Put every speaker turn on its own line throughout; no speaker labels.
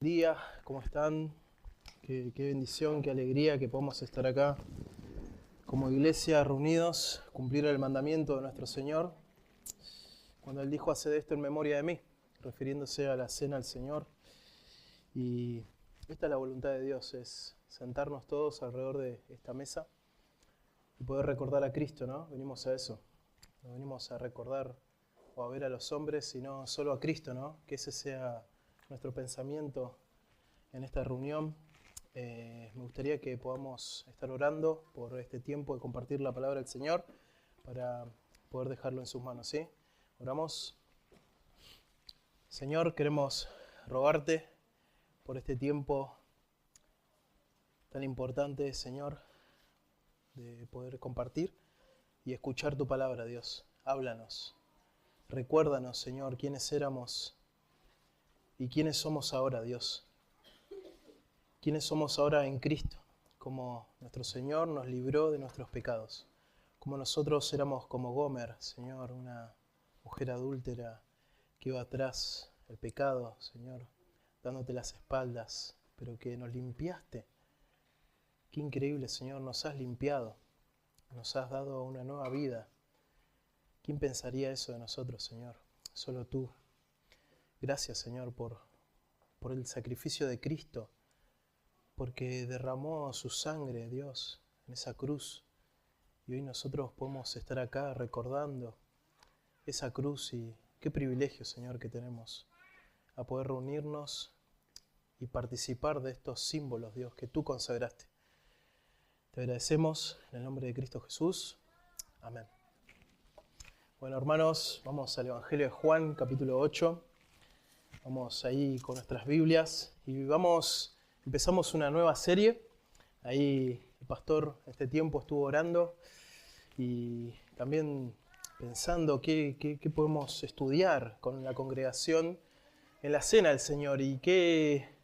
Día, ¿cómo están? Qué bendición, qué alegría que podamos estar acá como iglesia reunidos, cumplir el mandamiento de nuestro Señor, cuando Él dijo: haced esto en memoria de mí, refiriéndose a la cena del Señor. Y esta es la voluntad de Dios, es sentarnos todos alrededor de esta mesa y poder recordar a Cristo, ¿no? Venimos a eso, no venimos a recordar o a ver a los hombres, sino solo a Cristo, ¿no? Que ese sea nuestro pensamiento en esta reunión. Me gustaría que podamos estar orando por este tiempo de compartir la palabra del Señor para poder dejarlo en sus manos, ¿sí? Oramos. Señor, queremos rogarte por este tiempo tan importante, Señor, de poder compartir y escuchar tu palabra, Dios. Háblanos. Recuérdanos, Señor, quiénes éramos y quiénes somos ahora, Dios. Quiénes somos ahora en Cristo, como nuestro Señor nos libró de nuestros pecados, como nosotros éramos como Gomer, Señor, una mujer adúltera que iba atrás del pecado, Señor, dándote las espaldas, pero que nos limpiaste. Qué increíble, Señor, nos has limpiado, nos has dado una nueva vida. ¿Quién pensaría eso de nosotros, Señor? Solo tú. Gracias, Señor, por el sacrificio de Cristo, porque derramó su sangre, Dios, en esa cruz. Y hoy nosotros podemos estar acá recordando esa cruz, y qué privilegio, Señor, que tenemos a poder reunirnos y participar de estos símbolos, Dios, que tú consagraste. Te agradecemos en el nombre de Cristo Jesús. Amén. Bueno, hermanos, vamos al Evangelio de Juan, capítulo 8. Vamos ahí con nuestras Biblias y empezamos una nueva serie. Ahí el pastor este tiempo estuvo orando y también pensando qué podemos estudiar con la congregación en la cena del Señor, y qué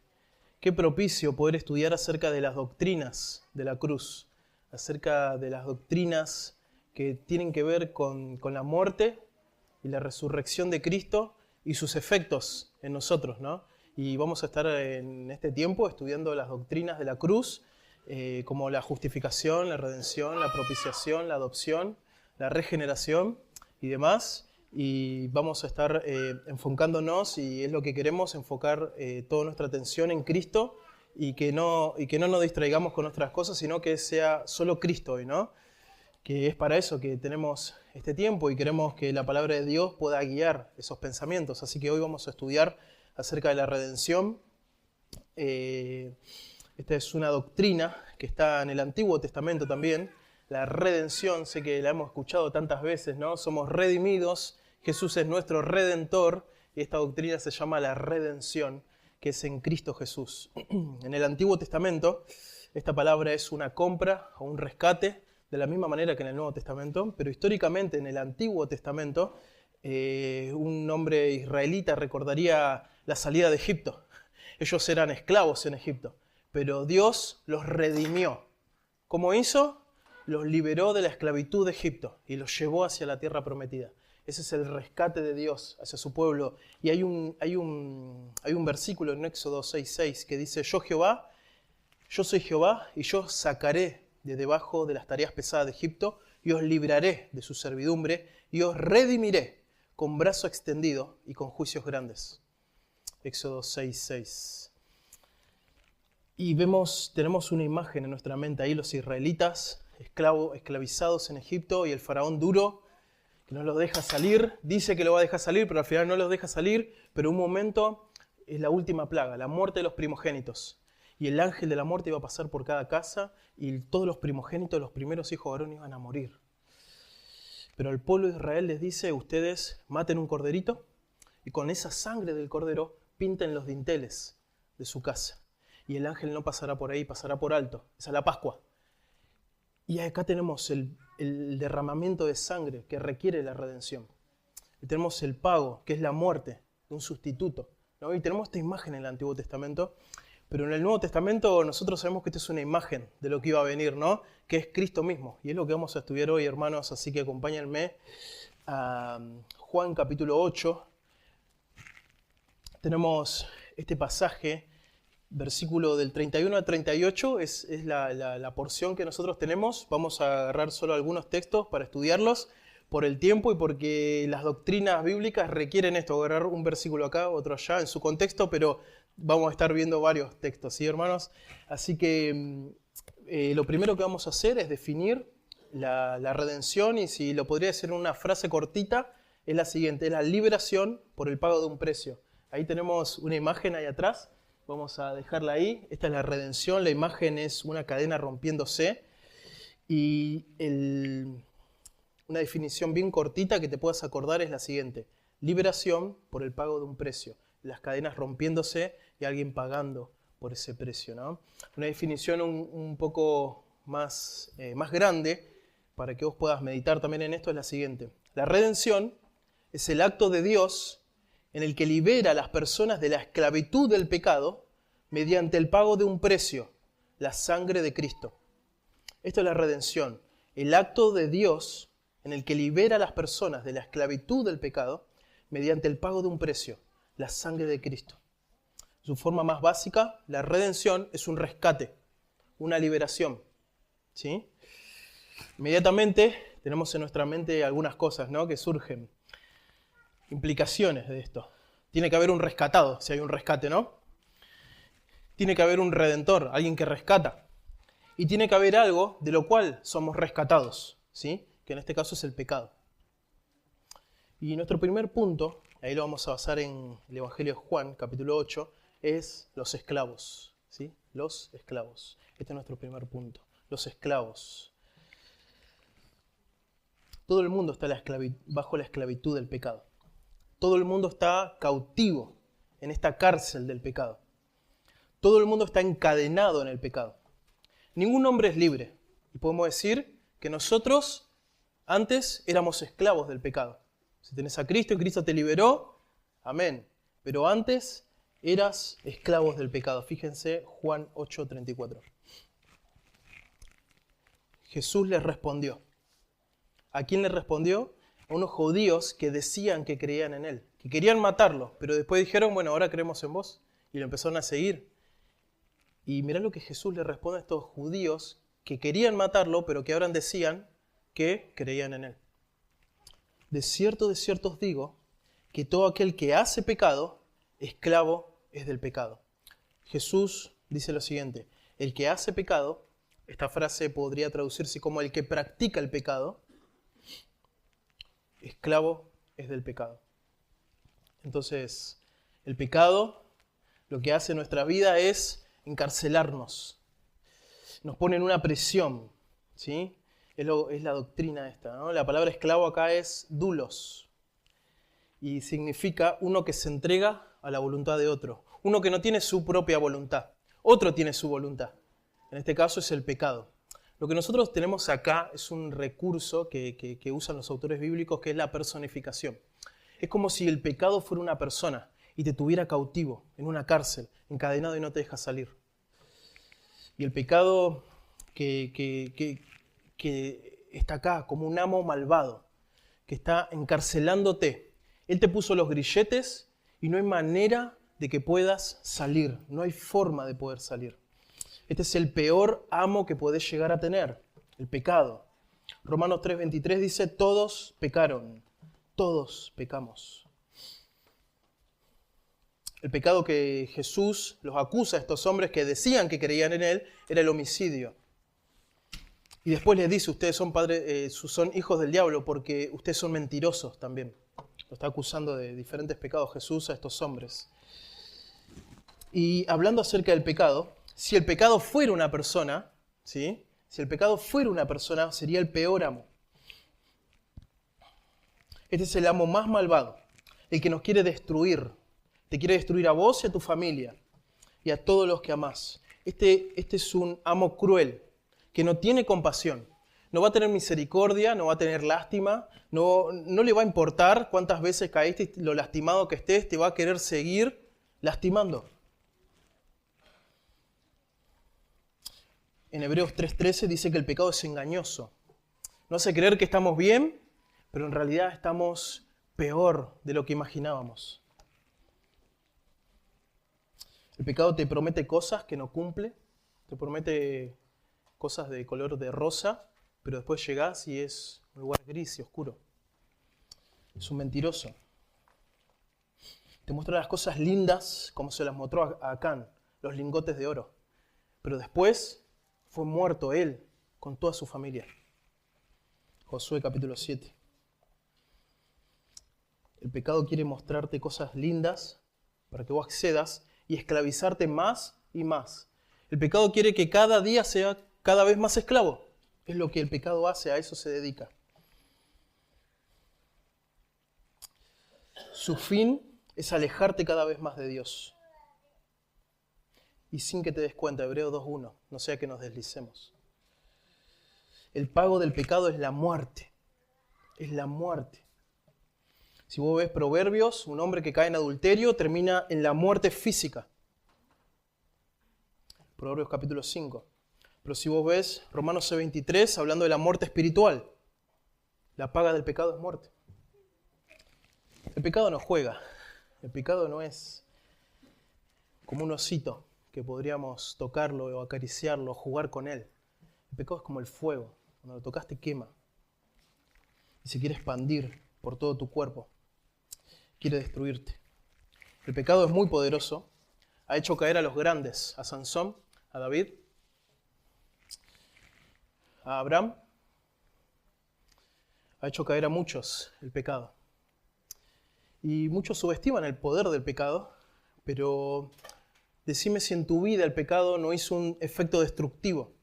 propicio poder estudiar acerca de las doctrinas de la cruz, acerca de las doctrinas que tienen que ver con la muerte y la resurrección de Cristo y sus efectos en nosotros, ¿no? Y vamos a estar en este tiempo estudiando las doctrinas de la cruz, como la justificación, la redención, la propiciación, la adopción, la regeneración y demás. Y vamos a estar enfocándonos, y es lo que queremos, enfocar toda nuestra atención en Cristo, y que no nos distraigamos con otras cosas, sino que sea solo Cristo hoy, ¿no? Que es para eso que tenemos este tiempo y queremos que la palabra de Dios pueda guiar esos pensamientos. Así que hoy vamos a estudiar acerca de la redención. Esta es una doctrina que está en el Antiguo Testamento también. La redención, sé que la hemos escuchado tantas veces, ¿no? Somos redimidos, Jesús es nuestro redentor, y esta doctrina se llama la redención, que es en Cristo Jesús. En el Antiguo Testamento, esta palabra es una compra o un rescate, de la misma manera que en el Nuevo Testamento, pero históricamente en el Antiguo Testamento, un hombre israelita recordaría la salida de Egipto. Ellos eran esclavos en Egipto, pero Dios los redimió. ¿Cómo hizo? Los liberó de la esclavitud de Egipto y los llevó hacia la tierra prometida. Ese es el rescate de Dios hacia su pueblo. Y hay un versículo en Éxodo 6:6 que dice: yo soy Jehová, y yo sacaré de debajo de las tareas pesadas de Egipto, y os libraré de su servidumbre, y os redimiré con brazo extendido y con juicios grandes. Éxodo 6:6. Y tenemos una imagen en nuestra mente ahí, los israelitas, esclavizados en Egipto, y el faraón duro, que no los deja salir, dice que lo va a dejar salir, pero al final no los deja salir. Pero un momento es la última plaga, la muerte de los primogénitos. Y el ángel de la muerte iba a pasar por cada casa, y todos los primogénitos, los primeros hijos varones, iban a morir. Pero al pueblo de Israel les dice: ustedes maten un corderito, y con esa sangre del cordero pinten los dinteles de su casa. Y el ángel no pasará por ahí, pasará por alto. Esa es la Pascua. Y acá tenemos el derramamiento de sangre que requiere la redención. Y tenemos el pago, que es la muerte de un sustituto, ¿no? Y tenemos esta imagen en el Antiguo Testamento, pero en el Nuevo Testamento nosotros sabemos que esta es una imagen de lo que iba a venir, ¿no? Que es Cristo mismo. Y es lo que vamos a estudiar hoy, hermanos, así que acompáñenme a Juan capítulo 8. Tenemos este pasaje versículo del 31 al 38 es la porción que nosotros tenemos. Vamos a agarrar solo algunos textos para estudiarlos por el tiempo y porque las doctrinas bíblicas requieren esto, agarrar un versículo acá, otro allá en su contexto, pero vamos a estar viendo varios textos, ¿sí, hermanos? Así que lo primero que vamos a hacer es definir la redención, y si lo podría decir en una frase cortita, es la siguiente: es la liberación por el pago de un precio. Ahí tenemos una imagen ahí atrás. Vamos a dejarla ahí. Esta es la redención. La imagen es una cadena rompiéndose. Y una definición bien cortita que te puedas acordar es la siguiente: liberación por el pago de un precio. Las cadenas rompiéndose y alguien pagando por ese precio, ¿no? Una definición un poco más grande para que vos puedas meditar también en esto es la siguiente: la redención es el acto de Dios en el que libera a las personas de la esclavitud del pecado mediante el pago de un precio, la sangre de Cristo. Esto es la redención, el acto de Dios en el que libera a las personas de la esclavitud del pecado mediante el pago de un precio, la sangre de Cristo. Su forma más básica, la redención es un rescate, una liberación, ¿sí? Inmediatamente tenemos en nuestra mente algunas cosas, ¿no?, que surgen. Implicaciones de esto. Tiene que haber un rescatado, si hay un rescate, ¿no? Tiene que haber un redentor, alguien que rescata. Y tiene que haber algo de lo cual somos rescatados, ¿sí? Que en este caso es el pecado. Y nuestro primer punto, ahí lo vamos a basar en el Evangelio de Juan, capítulo 8, es los esclavos, ¿sí? Los esclavos. Este es nuestro primer punto, los esclavos. Todo el mundo está bajo la esclavitud del pecado. Todo el mundo está cautivo en esta cárcel del pecado. Todo el mundo está encadenado en el pecado. Ningún hombre es libre. Y podemos decir que nosotros antes éramos esclavos del pecado. Si tenés a Cristo y Cristo te liberó, amén. Pero antes eras esclavos del pecado. Fíjense Juan 8:34. Jesús les respondió. ¿A quién le respondió? A unos judíos que decían que creían en él, que querían matarlo, pero después dijeron, bueno, ahora creemos en vos, y lo empezaron a seguir. Y mirá lo que Jesús le responde a estos judíos que querían matarlo, pero que ahora decían que creían en él. De cierto os digo, que todo aquel que hace pecado, esclavo es del pecado. Jesús dice lo siguiente: el que hace pecado, esta frase podría traducirse como el que practica el pecado, esclavo es del pecado. Entonces, el pecado lo que hace en nuestra vida es encarcelarnos. Nos pone en una presión, ¿sí? Es la doctrina esta, ¿no? La palabra esclavo acá es doulos. Y significa uno que se entrega a la voluntad de otro. Uno que no tiene su propia voluntad. Otro tiene su voluntad. En este caso es el pecado. Lo que nosotros tenemos acá es un recurso que usan los autores bíblicos, que es la personificación. Es como si el pecado fuera una persona y te tuviera cautivo en una cárcel, encadenado y no te deja salir. Y el pecado que está acá como un amo malvado, que está encarcelándote. Él te puso los grilletes y no hay manera de que puedas salir. No hay forma de poder salir. Este es el peor amo que podés llegar a tener, el pecado. Romanos 3:23 dice, todos pecaron, todos pecamos. El pecado que Jesús los acusa a estos hombres que decían que creían en él era el homicidio. Y después les dice, ustedes son hijos del diablo porque ustedes son mentirosos también. Lo está acusando de diferentes pecados Jesús a estos hombres. Y hablando acerca del pecado, si el pecado fuera una persona, ¿sí? Si el pecado fuera una persona, sería el peor amo. Este es el amo más malvado, el que nos quiere destruir. Te quiere destruir a vos y a tu familia y a todos los que amás. Este es un amo cruel, que no tiene compasión. No va a tener misericordia, no va a tener lástima, no le va a importar cuántas veces caíste y lo lastimado que estés, te va a querer seguir lastimando. En Hebreos 3:13 dice que el pecado es engañoso. Nos hace creer que estamos bien, pero en realidad estamos peor de lo que imaginábamos. El pecado te promete cosas que no cumple, te promete cosas de color de rosa, pero después llegás y es un lugar gris y oscuro. Es un mentiroso. Te muestra las cosas lindas como se las mostró a Acán, los lingotes de oro. Pero después fue muerto él con toda su familia. Josué capítulo 7. El pecado quiere mostrarte cosas lindas para que vos accedas y esclavizarte más y más. El pecado quiere que cada día sea cada vez más esclavo. Es lo que el pecado hace, a eso se dedica. Su fin es alejarte cada vez más de Dios. Y sin que te des cuenta, Hebreos 2:1, no sea que nos deslicemos. El pago del pecado es la muerte. Es la muerte. Si vos ves Proverbios, un hombre que cae en adulterio termina en la muerte física. Proverbios capítulo 5. Pero si vos ves Romanos 6:23, hablando de la muerte espiritual, la paga del pecado es muerte. El pecado no juega. El pecado no es como un osito que podríamos tocarlo o acariciarlo o jugar con él. El pecado es como el fuego. Cuando lo tocas te quema. Y se quiere expandir por todo tu cuerpo. Quiere destruirte. El pecado es muy poderoso. Ha hecho caer a los grandes, a Sansón, a David, a Abraham. Ha hecho caer a muchos el pecado. Y muchos subestiman el poder del pecado, pero decime si en tu vida el pecado no hizo un efecto destructivo.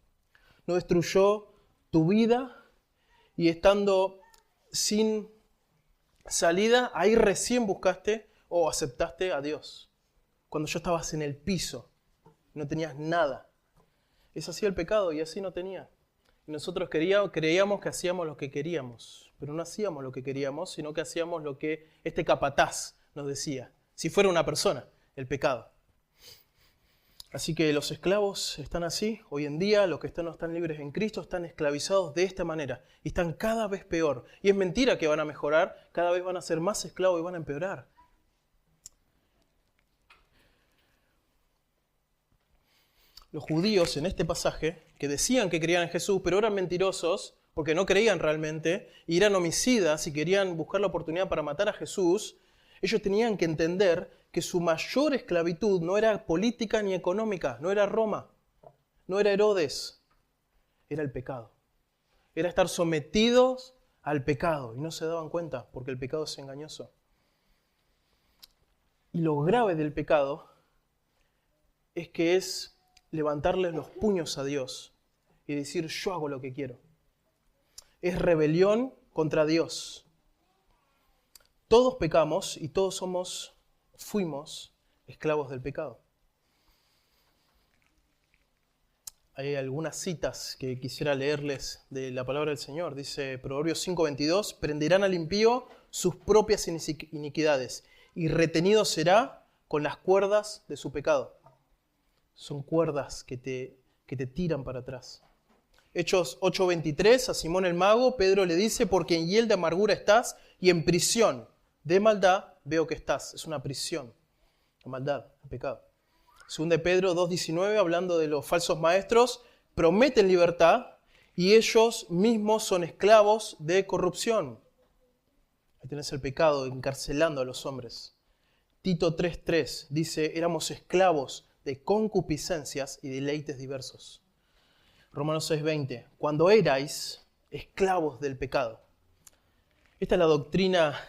No destruyó tu vida y estando sin salida, ahí recién buscaste o aceptaste a Dios. Cuando ya estabas en el piso, no tenías nada. Es así el pecado y así no tenía. Y nosotros creíamos que hacíamos lo que queríamos, pero no hacíamos lo que queríamos, sino que hacíamos lo que este capataz nos decía. Si fuera una persona, el pecado. Así que los esclavos están así. Hoy en día los que no están libres en Cristo están esclavizados de esta manera. Y están cada vez peor. Y es mentira que van a mejorar. Cada vez van a ser más esclavos y van a empeorar. Los judíos en este pasaje, que decían que creían en Jesús, pero eran mentirosos porque no creían realmente, y eran homicidas y querían buscar la oportunidad para matar a Jesús, ellos tenían que entender que su mayor esclavitud no era política ni económica, no era Roma, no era Herodes, era el pecado. Era estar sometidos al pecado y no se daban cuenta porque el pecado es engañoso. Y lo grave del pecado es que es levantarles los puños a Dios y decir yo hago lo que quiero. Es rebelión contra Dios. Todos pecamos y todos fuimos esclavos del pecado. Hay algunas citas que quisiera leerles de la palabra del Señor. Dice Proverbios 5:22, prenderán al impío sus propias iniquidades y retenido será con las cuerdas de su pecado. Son cuerdas que te tiran para atrás. Hechos 8:23, a Simón el mago, Pedro le dice, porque en hiel de amargura estás y en prisión de maldad veo que estás. Es una prisión, la maldad, el pecado. Según Pedro 2:19, hablando de los falsos maestros, prometen libertad y ellos mismos son esclavos de corrupción. Ahí tenés el pecado encarcelando a los hombres. Tito 3:3 dice, éramos esclavos de concupiscencias y deleites diversos. Romanos 6:20, cuando erais esclavos del pecado. Esta es la doctrina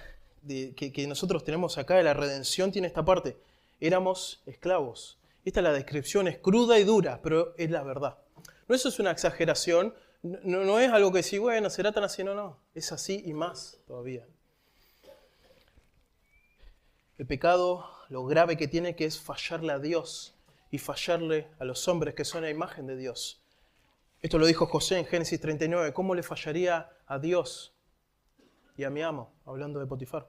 que nosotros tenemos acá de la redención, tiene esta parte. Éramos esclavos. Esta es la descripción, es cruda y dura, pero es la verdad. No, eso es una exageración, no es algo que sí, bueno, será tan así, no. Es así y más todavía. El pecado, lo grave que tiene que es fallarle a Dios y fallarle a los hombres que son la imagen de Dios. Esto lo dijo José en Génesis 39. ¿Cómo le fallaría a Dios y a mi amo? Hablando de Potifar.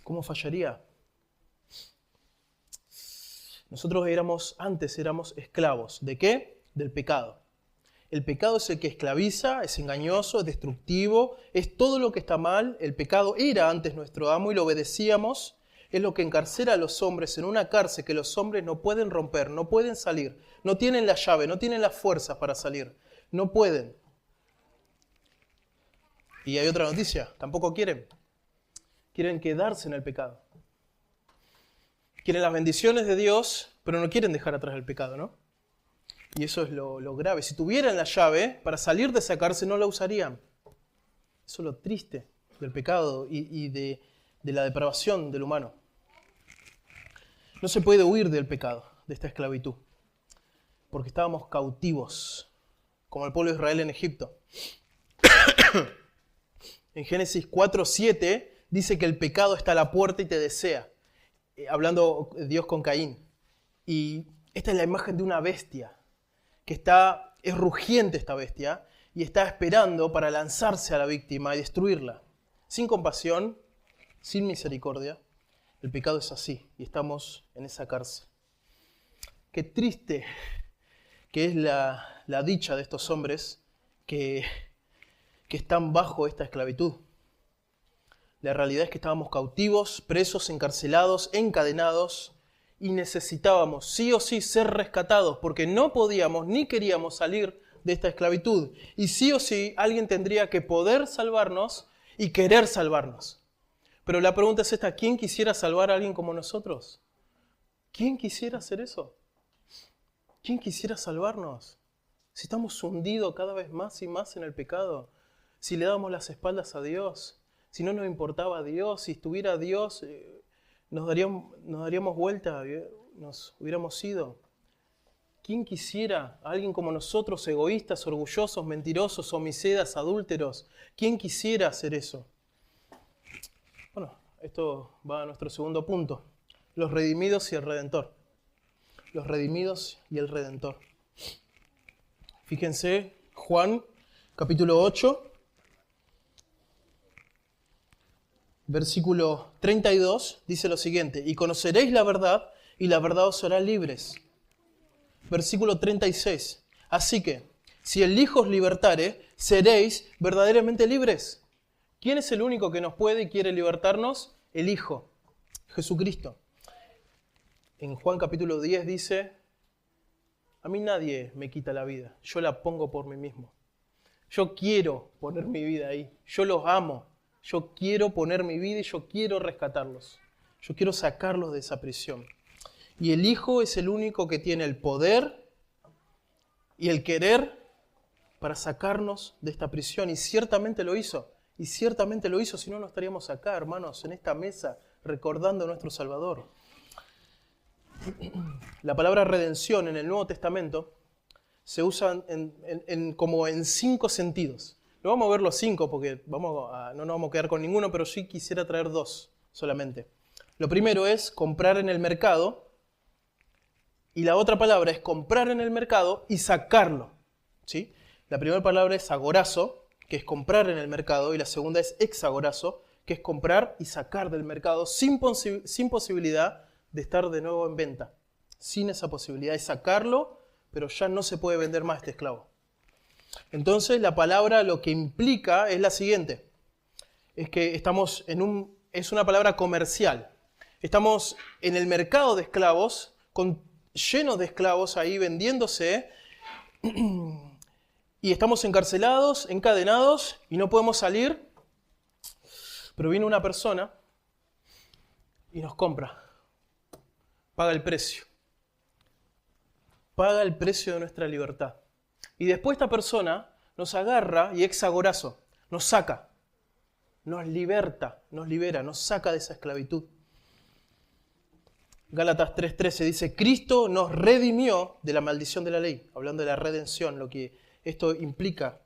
¿Cómo fallaría? Nosotros antes éramos esclavos. ¿De qué? Del pecado. El pecado es el que esclaviza, es engañoso, es destructivo, es todo lo que está mal. El pecado era antes nuestro amo y lo obedecíamos, es lo que encarcela a los hombres en una cárcel que los hombres no pueden romper, no pueden salir, no tienen la llave, no tienen las fuerzas para salir, no pueden. Y hay otra noticia, tampoco quieren. Quieren quedarse en el pecado. Quieren las bendiciones de Dios, pero no quieren dejar atrás el pecado, ¿no? Y eso es lo grave. Si tuvieran la llave para salir de esa cárcel, no la usarían. Eso es lo triste del pecado y de la depravación del humano. No se puede huir del pecado, de esta esclavitud, porque estábamos cautivos, como el pueblo de Israel en Egipto. En Génesis 4:7 dice que el pecado está a la puerta y te desea, hablando Dios con Caín. Y esta es la imagen de una bestia, que es rugiente esta bestia, y está esperando para lanzarse a la víctima y destruirla. Sin compasión, sin misericordia. El pecado es así, y estamos en esa cárcel. Qué triste que es la dicha de estos hombres que están bajo esta esclavitud. La realidad es que estábamos cautivos, presos, encarcelados, encadenados, y necesitábamos sí o sí ser rescatados, porque no podíamos ni queríamos salir de esta esclavitud. Y sí o sí alguien tendría que poder salvarnos y querer salvarnos. Pero la pregunta es esta: ¿quién quisiera salvar a alguien como nosotros? ¿Quién quisiera hacer eso? ¿Quién quisiera salvarnos? Si estamos hundidos cada vez más y más en el pecado, si le damos las espaldas a Dios, si no nos importaba a Dios, si estuviera Dios, nos daríamos vuelta, nos hubiéramos ido. ¿Quién quisiera a alguien como nosotros, egoístas, orgullosos, mentirosos, homicidas, adúlteros? ¿Quién quisiera hacer eso? Bueno, esto va a nuestro segundo punto. Los redimidos y el Redentor. Los redimidos y el Redentor. Fíjense, Juan, capítulo 8, versículo 32, dice lo siguiente: y conoceréis la verdad, y la verdad os hará libres. Versículo 36, así que, si el Hijo os libertare, seréis verdaderamente libres. ¿Quién es el único que nos puede y quiere libertarnos? El Hijo, Jesucristo. En Juan capítulo 10 dice: a mí nadie me quita la vida, yo la pongo por mí mismo. Yo quiero poner mi vida ahí, yo los amo, yo quiero poner mi vida y yo quiero rescatarlos. Yo quiero sacarlos de esa prisión. Y el Hijo es el único que tiene el poder y el querer para sacarnos de esta prisión. Y ciertamente lo hizo. Y ciertamente lo hizo, si no, no estaríamos acá, hermanos, en esta mesa, recordando a nuestro Salvador. La palabra redención en el Nuevo Testamento se usa como en 5 sentidos. No vamos a ver los 5 porque no nos vamos a quedar con ninguno, pero sí quisiera traer 2 solamente. Lo primero es comprar en el mercado, y la otra palabra es comprar en el mercado y sacarlo, ¿sí? La primera palabra es agorazo, que es comprar en el mercado, y la segunda es exagorazo, que es comprar y sacar del mercado sin posibilidad de estar de nuevo en venta. Sin esa posibilidad de sacarlo, pero ya no se puede vender más este esclavo. Entonces la palabra lo que implica es la siguiente: es que es una palabra comercial. Estamos en el mercado de esclavos, llenos de esclavos ahí vendiéndose, y estamos encarcelados, encadenados, y no podemos salir, pero viene una persona y nos compra, paga el precio de nuestra libertad. Y después esta persona nos agarra y exagorazo, nos saca, nos liberta, nos libera, nos saca de esa esclavitud. Gálatas 3:13 dice: Cristo nos redimió de la maldición de la ley, hablando de la redención, lo que esto implica,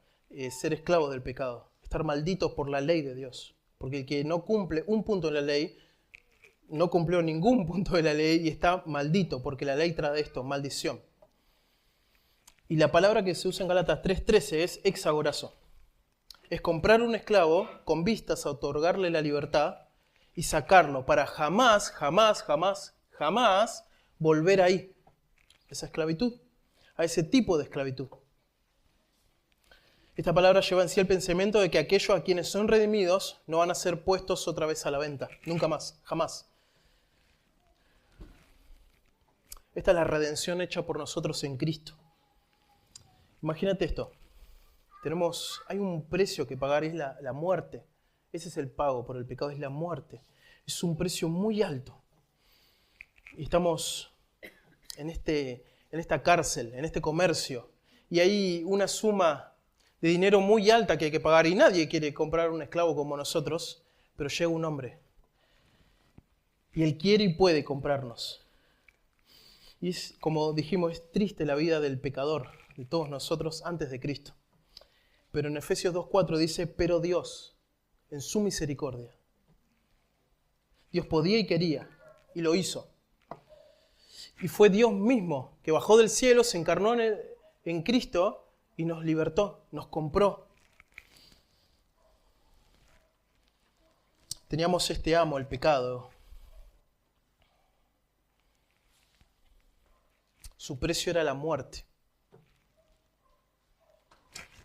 ser esclavos del pecado, estar malditos por la ley de Dios. Porque el que no cumple un punto de la ley, no cumplió ningún punto de la ley y está maldito, porque la ley trae esto, maldición. Y la palabra que se usa en Gálatas 3:13 es exagorazo. Es comprar un esclavo con vistas a otorgarle la libertad y sacarlo para jamás volver ahí, esa esclavitud, a ese tipo de esclavitud. Esta palabra lleva en sí el pensamiento de que aquellos a quienes son redimidos no van a ser puestos otra vez a la venta, nunca más, jamás. Esta es la redención hecha por nosotros en Cristo. Imagínate esto. Hay un precio que pagar, es la muerte. Ese es el pago por el pecado, es la muerte. Es un precio muy alto. Y estamos en esta cárcel, en este comercio. Y hay una suma de dinero muy alta que hay que pagar. Y nadie quiere comprar un esclavo como nosotros. Pero llega un hombre. Y él quiere y puede comprarnos. Y es, como dijimos, es triste la vida del pecador, de todos nosotros antes de Cristo. Pero en Efesios 2:4 dice, pero Dios, en su misericordia. Dios podía y quería, y lo hizo. Y fue Dios mismo que bajó del cielo, se encarnó en Cristo y nos libertó, nos compró. Teníamos este amo, el pecado. Su precio era la muerte.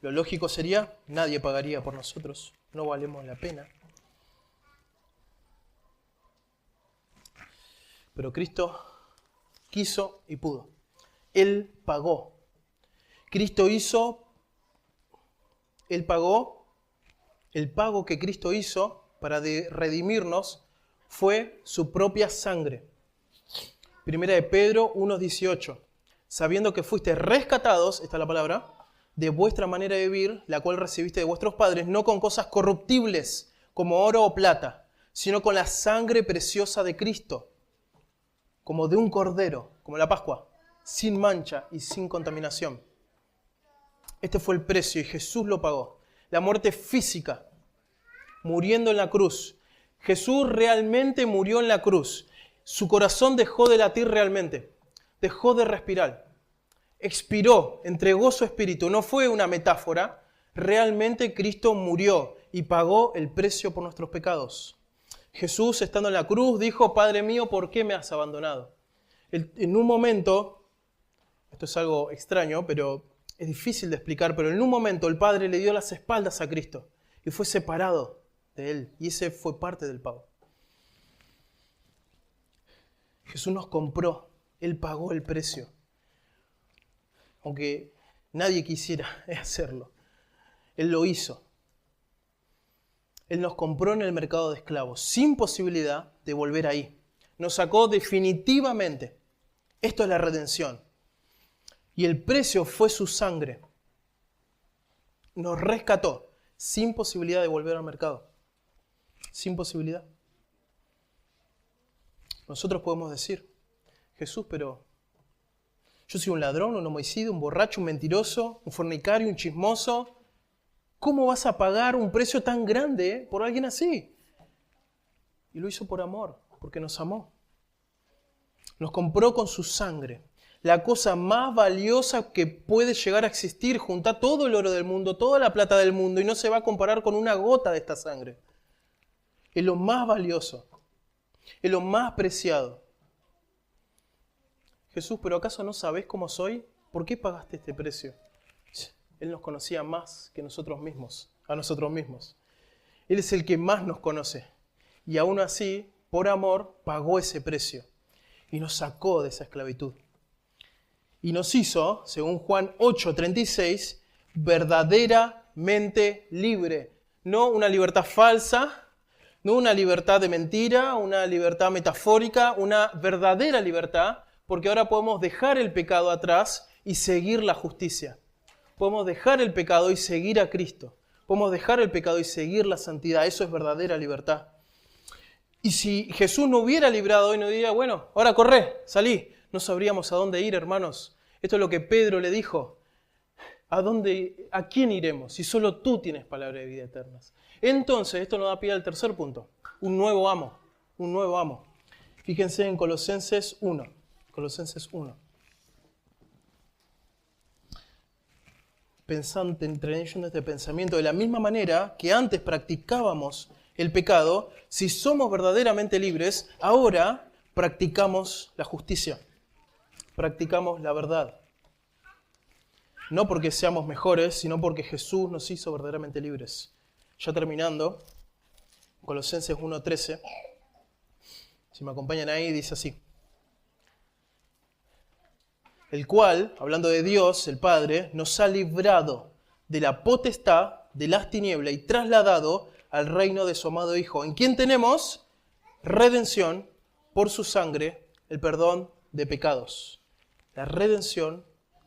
Lo lógico sería, nadie pagaría por nosotros, no valemos la pena. Pero Cristo quiso y pudo. Él pagó. Él pagó, el pago que Cristo hizo para redimirnos fue su propia sangre. Primera de Pedro 1:18. Sabiendo que fuiste rescatados, esta es la palabra, de vuestra manera de vivir, la cual recibiste de vuestros padres, no con cosas corruptibles, como oro o plata, sino con la sangre preciosa de Cristo, como de un cordero, como la Pascua, sin mancha y sin contaminación. Este fue el precio y Jesús lo pagó. La muerte física, muriendo en la cruz. Jesús realmente murió en la cruz. Su corazón dejó de latir realmente, dejó de respirar. Expiró, entregó su espíritu. No fue una metáfora. Realmente Cristo murió y pagó el precio por nuestros pecados. Jesús, estando en la cruz, dijo, Padre mío, ¿por qué me has abandonado? En un momento, esto es algo extraño, pero es difícil de explicar, pero en un momento el Padre le dio las espaldas a Cristo y fue separado de Él. Y ese fue parte del pago. Jesús nos compró. Él pagó el precio. Aunque nadie quisiera hacerlo. Él lo hizo. Él nos compró en el mercado de esclavos, sin posibilidad de volver ahí. Nos sacó definitivamente. Esto es la redención. Y el precio fue su sangre. Nos rescató, sin posibilidad de volver al mercado. Sin posibilidad. Nosotros podemos decir, Jesús, pero yo soy un ladrón, un homicida, un borracho, un mentiroso, un fornicario, un chismoso. ¿Cómo vas a pagar un precio tan grande por alguien así? Y lo hizo por amor, porque nos amó. Nos compró con su sangre. La cosa más valiosa que puede llegar a existir. Junta todo el oro del mundo, toda la plata del mundo y no se va a comparar con una gota de esta sangre. Es lo más valioso. Es lo más preciado. Jesús, ¿pero acaso no sabés cómo soy? ¿Por qué pagaste este precio? Él nos conocía más que nosotros mismos, a nosotros mismos. Él es el que más nos conoce. Y aún así, por amor, pagó ese precio. Y nos sacó de esa esclavitud. Y nos hizo, según Juan 8:36, verdaderamente libre. No una libertad falsa, no una libertad de mentira, una libertad metafórica, una verdadera libertad, porque ahora podemos dejar el pecado atrás y seguir la justicia. Podemos dejar el pecado y seguir a Cristo. Podemos dejar el pecado y seguir la santidad. Eso es verdadera libertad. Y si Jesús no hubiera librado hoy, no diría, bueno, ahora corre, salí. No sabríamos a dónde ir, hermanos. Esto es lo que Pedro le dijo. ¿A quién iremos si solo tú tienes palabra de vida eterna? Entonces, esto nos da pie al tercer punto. Un nuevo amo. Un nuevo amo. Fíjense en Colosenses 1. Colosenses 1. Trayendo este pensamiento de la misma manera que antes practicábamos el pecado, si somos verdaderamente libres, ahora practicamos la justicia, practicamos la verdad. No porque seamos mejores, sino porque Jesús nos hizo verdaderamente libres. Ya terminando, Colosenses 1:13, si me acompañan ahí, dice así. el cual, hablando de Dios, el Padre, nos ha librado de la potestad de las tinieblas y trasladado al reino de su amado Hijo, en quien tenemos redención por su sangre, el perdón de pecados. La redención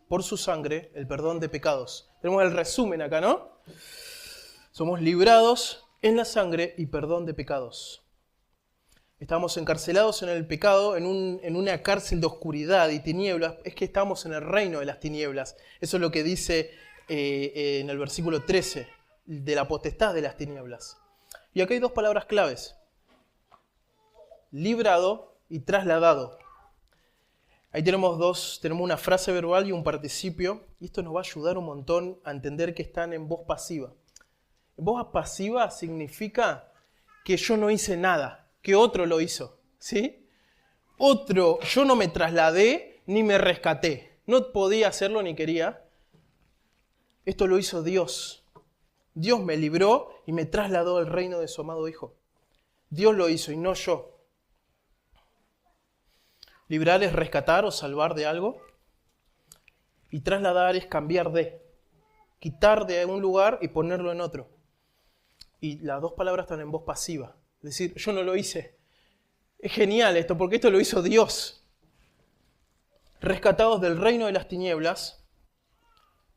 por su sangre, el perdón de pecados. Tenemos el resumen acá, ¿no? Somos librados en la sangre y perdón de pecados. Estamos encarcelados en el pecado, en una cárcel de oscuridad y tinieblas. Es que estamos en el reino de las tinieblas. Eso es lo que dice en el versículo 13, de la potestad de las tinieblas. Y acá hay dos palabras claves: librado y trasladado. Ahí tenemos una frase verbal y un participio, y esto nos va a ayudar un montón a entender que están en voz pasiva. En voz pasiva significa que yo no hice nada, que otro lo hizo, ¿sí? Yo no me trasladé ni me rescaté, no podía hacerlo ni quería. Esto lo hizo Dios. Dios me libró y me trasladó al reino de su amado Hijo. Dios lo hizo y no yo. Librar es rescatar o salvar de algo. Y trasladar es cambiar de. Quitar de un lugar y ponerlo en otro. Y las dos palabras están en voz pasiva. Es decir, yo no lo hice. Es genial esto, porque esto lo hizo Dios. Rescatados del reino de las tinieblas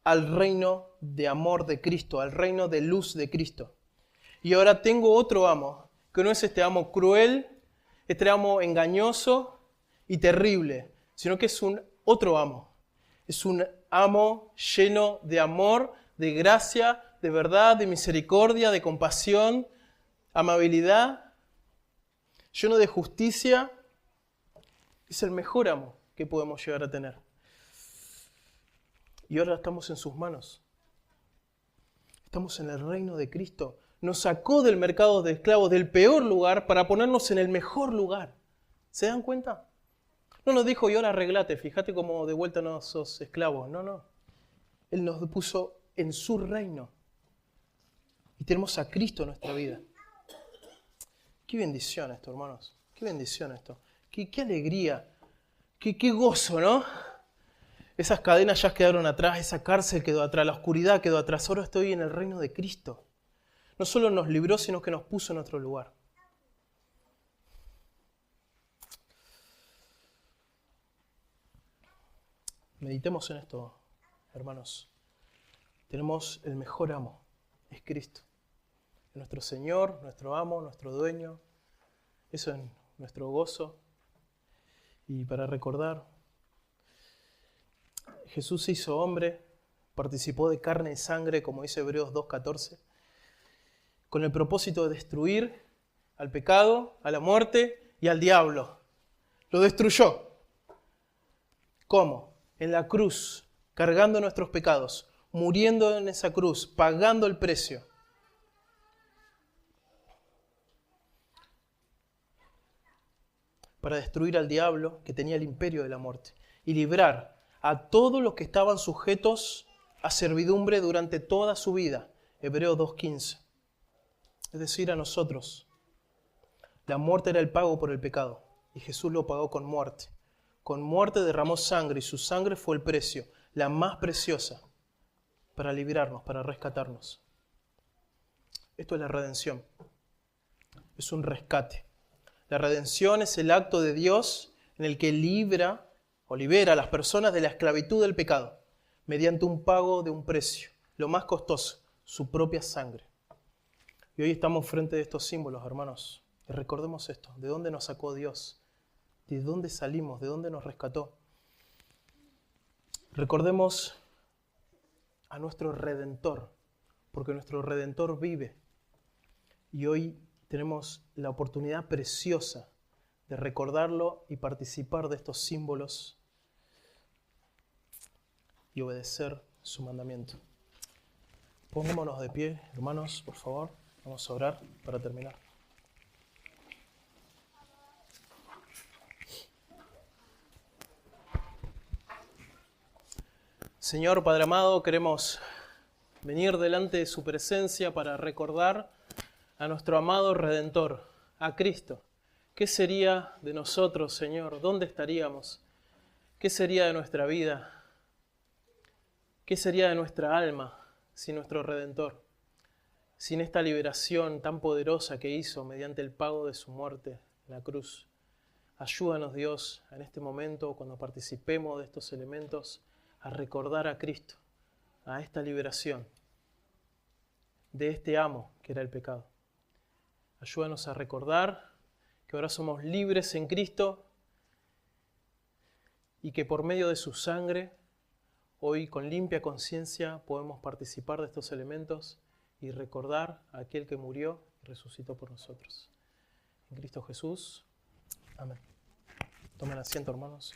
al reino de amor de Cristo, al reino de luz de Cristo. Y ahora tengo otro amo, que no es este amo cruel, este amo engañoso y terrible, sino que es un otro amo. Es un amo lleno de amor, de gracia, de verdad, de misericordia, de compasión, amabilidad, lleno de justicia. Es el mejor amo que podemos llegar a tener. Y ahora estamos en sus manos. Estamos en el reino de Cristo. Nos sacó del mercado de esclavos, del peor lugar, para ponernos en el mejor lugar. ¿Se dan cuenta? No nos dijo, y ahora arreglate, fíjate cómo de vuelta no sos esclavos. No. Él nos puso en su reino. Y tenemos a Cristo en nuestra vida. Qué bendición esto, hermanos. Qué bendición esto. Qué alegría. Qué gozo, ¿no? Esas cadenas ya quedaron atrás, esa cárcel quedó atrás, la oscuridad quedó atrás. Ahora estoy en el reino de Cristo. No solo nos libró, sino que nos puso en otro lugar. Meditemos en esto, hermanos. Tenemos el mejor amo, es Cristo. Nuestro Señor, nuestro amo, nuestro dueño. Eso es nuestro gozo. Y para recordar, Jesús se hizo hombre, participó de carne y sangre, como dice Hebreos 2:14, con el propósito de destruir al pecado, a la muerte y al diablo. Lo destruyó. ¿Cómo? En la cruz, cargando nuestros pecados, muriendo en esa cruz, pagando el precio. Para destruir al diablo, que tenía el imperio de la muerte, y librar a todos los que estaban sujetos a servidumbre durante toda su vida. Hebreos 2:15. Es decir, a nosotros. La muerte era el pago por el pecado, y Jesús lo pagó con muerte. Con muerte derramó sangre, y su sangre fue el precio, la más preciosa, para librarnos, para rescatarnos. Esto es la redención. Es un rescate. La redención es el acto de Dios en el que libera a las personas de la esclavitud del pecado mediante un pago de un precio, lo más costoso, su propia sangre. Y hoy estamos frente de estos símbolos, hermanos, y recordemos esto: ¿de dónde nos sacó Dios? ¿De dónde salimos? ¿De dónde nos rescató? Recordemos a nuestro Redentor, porque nuestro Redentor vive. Y hoy tenemos la oportunidad preciosa de recordarlo y participar de estos símbolos y obedecer su mandamiento. Pongámonos de pie, hermanos, por favor. Vamos a orar para terminar. Señor Padre amado, queremos venir delante de su presencia para recordar a nuestro amado Redentor, a Cristo. ¿Qué sería de nosotros, Señor? ¿Dónde estaríamos ¿Qué sería de nuestra vida? ¿Qué sería de nuestra alma sin nuestro Redentor? Sin esta liberación tan poderosa que hizo mediante el pago de su muerte en la cruz. Ayúdanos, Dios, en este momento, cuando participemos de estos elementos, a recordar a Cristo, a esta liberación de este amo que era el pecado. Ayúdanos a recordar que ahora somos libres en Cristo y que por medio de su sangre, hoy con limpia conciencia podemos participar de estos elementos y recordar a aquel que murió y resucitó por nosotros. En Cristo Jesús. Amén. Tomen asiento, hermanos.